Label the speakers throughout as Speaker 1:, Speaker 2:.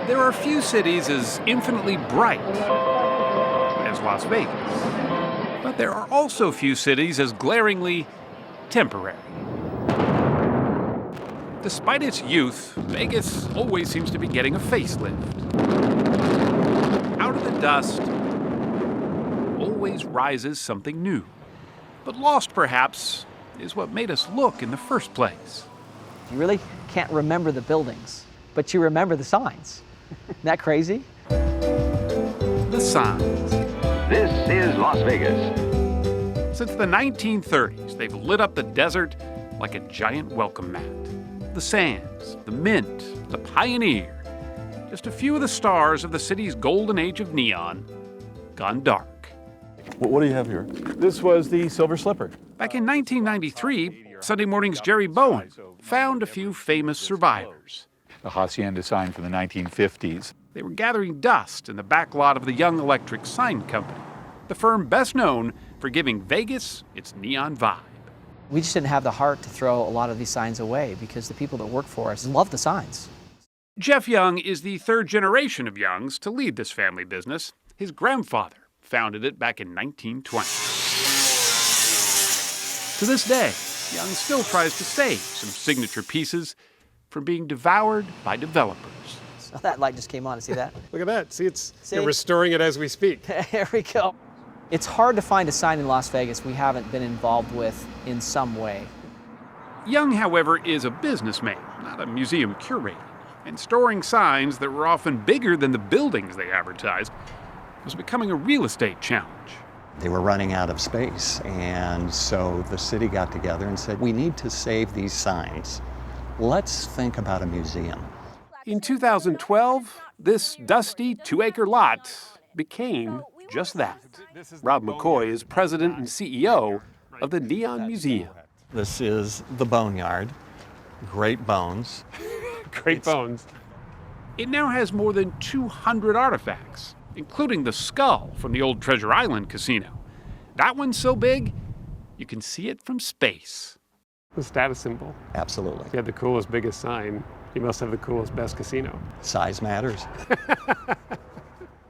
Speaker 1: There are few cities as infinitely bright as Las Vegas. But there are also few cities as glaringly temporary. Despite its youth, Vegas always seems to be getting a facelift. Out of the dust always rises something new. But lost, perhaps, is what made us look in the first place.
Speaker 2: You really can't remember the buildings, but you remember the signs. Isn't that crazy?
Speaker 1: The signs.
Speaker 3: This is Las Vegas.
Speaker 1: Since the 1930s, they've lit up the desert like a giant welcome mat. The Sands, the Mint, the Pioneer. Just a few of the stars of the city's golden age of neon gone dark.
Speaker 4: What do you have here?
Speaker 5: This was the Silver Slipper.
Speaker 1: Back in 1993, Sunday Morning's Jerry Bowen found a few famous survivors.
Speaker 5: The Hacienda sign from the 1950s.
Speaker 1: They were gathering dust in the back lot of the Young Electric Sign Company, the firm best known for giving Vegas its neon vibe.
Speaker 2: We just didn't have the heart to throw a lot of these signs away because the people that work for us love the signs. Jeff
Speaker 1: Young is the third generation of Youngs to lead this family business. His grandfather founded it back in 1920. To this day, Young still tries to save some signature pieces from being devoured by developers.
Speaker 2: So that light just came on. See that?
Speaker 6: Look at that. See, you're restoring it as we speak.
Speaker 2: There we go. It's hard to find a sign in Las Vegas we haven't been involved with in some way.
Speaker 1: Young, however, is a businessman, not a museum curator. And storing signs that were often bigger than the buildings they advertised was becoming a real estate challenge.
Speaker 7: They were running out of space, and so the city got together and said, we need to save these signs. Let's think about a museum.
Speaker 6: In 2012, this dusty 2-acre lot became just that. Rob McCoy is president and CEO of the Neon Museum.
Speaker 7: This is the Boneyard. Great bones.
Speaker 6: Great bones.
Speaker 1: It now has more than 200 artifacts, including the skull from the old Treasure Island casino. That one's so big, you can see it from space.
Speaker 6: The status symbol.
Speaker 7: Absolutely.
Speaker 6: If you have the coolest, biggest sign, you must have the coolest, best casino.
Speaker 7: Size matters.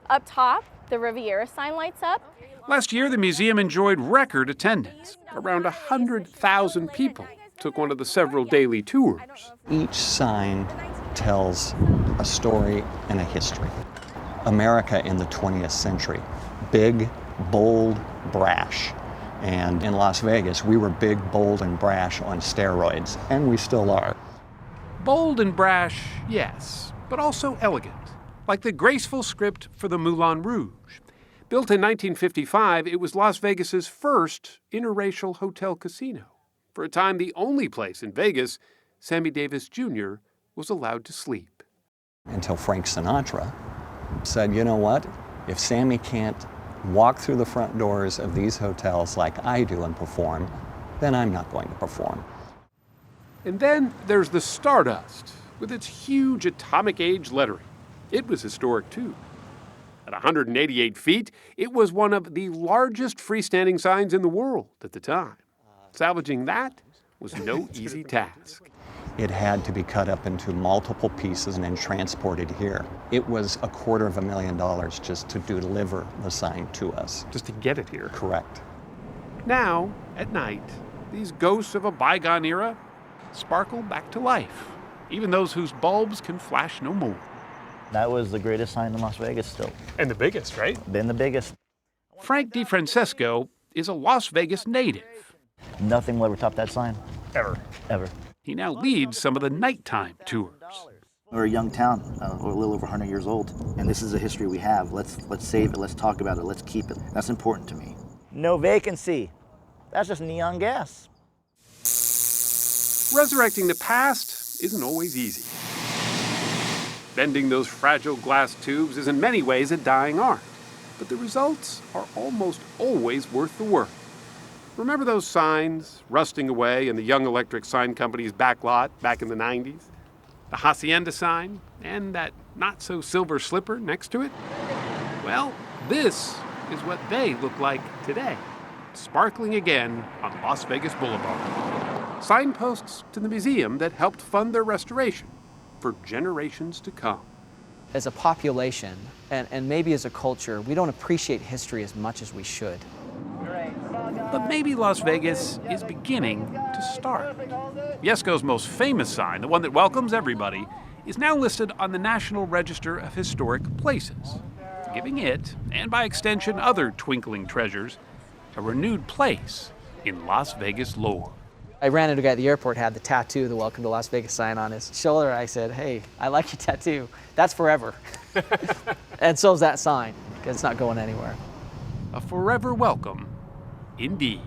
Speaker 8: Up top, the Riviera sign lights up.
Speaker 1: Last year, the museum enjoyed record attendance. Around 100,000 people took one of the several daily tours.
Speaker 7: Each sign tells a story and a history. America in the 20th century. Big, bold, brash. And in Las Vegas, we were big, bold, and brash on steroids, and we still are.
Speaker 1: Bold and brash, yes, but also elegant, like the graceful script for the Moulin Rouge. Built in 1955, it was Las Vegas's first interracial hotel casino. For a time, the only place in Vegas Sammy Davis Jr. was allowed to sleep.
Speaker 7: Until Frank Sinatra said, you know what? If Sammy can't walk through the front doors of these hotels like I do and perform, then I'm not going to perform.
Speaker 1: And then there's the Stardust, with its huge atomic age lettering. It was historic, too. At 188 feet, it was one of the largest freestanding signs in the world at the time. Salvaging that was no easy task.
Speaker 7: It had to be cut up into multiple pieces and then transported here. It was $250,000 just to deliver the sign to us.
Speaker 6: Just to get it here.
Speaker 7: Correct.
Speaker 1: Now, at night, these ghosts of a bygone era sparkle back to life, even those whose bulbs can flash no more.
Speaker 9: That was the greatest sign in Las Vegas still.
Speaker 6: And the biggest, right?
Speaker 9: Been the biggest.
Speaker 1: Frank DeFrancesco is a Las Vegas native.
Speaker 9: Nothing will ever top that sign.
Speaker 6: Ever.
Speaker 9: Ever.
Speaker 1: He now leads some of the nighttime tours.
Speaker 9: We're a young town. We're a little over 100 years old. And this is a history we have. Let's save it. Let's talk about it. Let's keep it. That's important to me. No vacancy. That's just neon gas.
Speaker 1: Resurrecting the past isn't always easy. Bending those fragile glass tubes is in many ways a dying art, but the results are almost always worth the work. Remember those signs rusting away in the Young Electric Sign Company's back lot back in the 90s? The Hacienda sign and that not-so-silver slipper next to it? Well, this is what they look like today, sparkling again on Las Vegas Boulevard. Signposts to the museum that helped fund their restoration for generations to come.
Speaker 2: as a population and maybe as a culture, we don't appreciate history as much as we should.
Speaker 1: But maybe Las Vegas is beginning to start. Yesco's most famous sign, the one that welcomes everybody, is now listed on the National Register of Historic Places, giving it, and by extension other twinkling treasures, a renewed place in Las Vegas lore.
Speaker 2: I ran into a guy at the airport, had the tattoo, the Welcome to Las Vegas sign on his shoulder. I said, hey, I like your tattoo. That's forever. And so's that sign, because it's not going anywhere.
Speaker 1: A forever welcome, indeed.